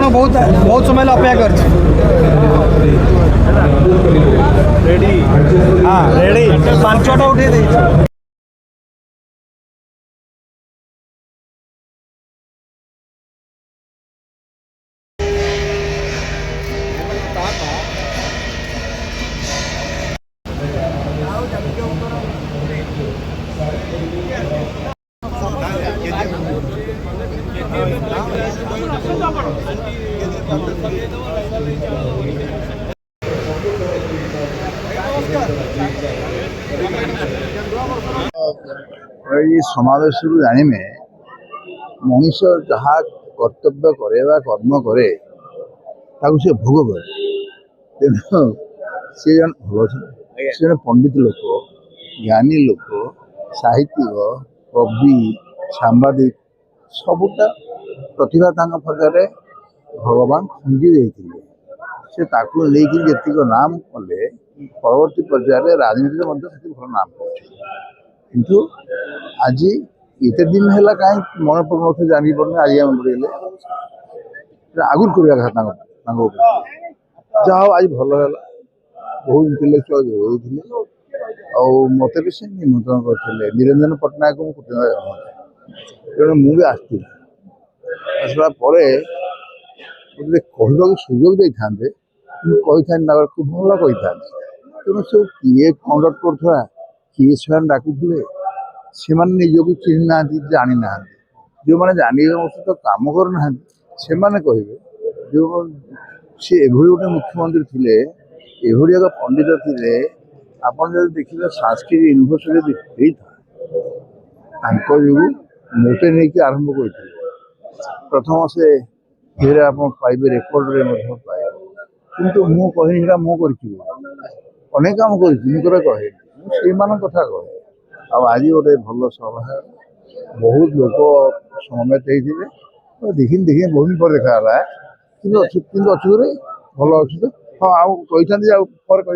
ଆପଣ ବହୁତ ବହୁତ ସମୟ ହେଲା ଅପେକ୍ଷା କରିଛି। ରେଡି ହଁ ରେଡି 5ଟା ଉଠେଇ ଦେଇଛି। ये समावेश जाने मनीष जहाँ कर्तव्य करे कर्म करे से भोग करे तेणु सी जन भल सी जन पंडित लोक ज्ञानी लोक साहित्यिक कवि सांबादिक सबुटा प्रतिभा पाखे भगवान खंजी देते से लेकिन जीक नाम कले परवर्ती पर्यायर राजनीति भल नाम किंतु आज एत दिन है कहीं मन पड़े जानी पड़े आज मन पड़े आगुरी करवा जहाँ आज भल है बहुत इंटेलेक्चुआल जोड़े मत भी से निमंत्रण करते निरंजन पट्टनायक को तेणु मुझे आसला कहवा सुजोग दे था कही खूब भल कही था तेणु सब किए कंडक्ट करुवा किए से डाकुले से निजक चिन्ह ना जानी ना जो मैंने जानी सहित कम करना से कहे जो सी गोटे मुख्यमंत्री थे एभली एक पंडित थे आपड़ जब देखिए सांस्कृतिक यूनिभर्सिटी जो मोटे नहीं आरंभ कर प्रथम से आप पाइबे रेकर्ड पाए किंतु मु कहनी मु अनेक कम कर कहे कथा कहे आज गोटे भल सभा बहुत लोक समेत होते देखी देखी बहुत दिन पर देखा कि अच्छे भल अच्छे हाँ कही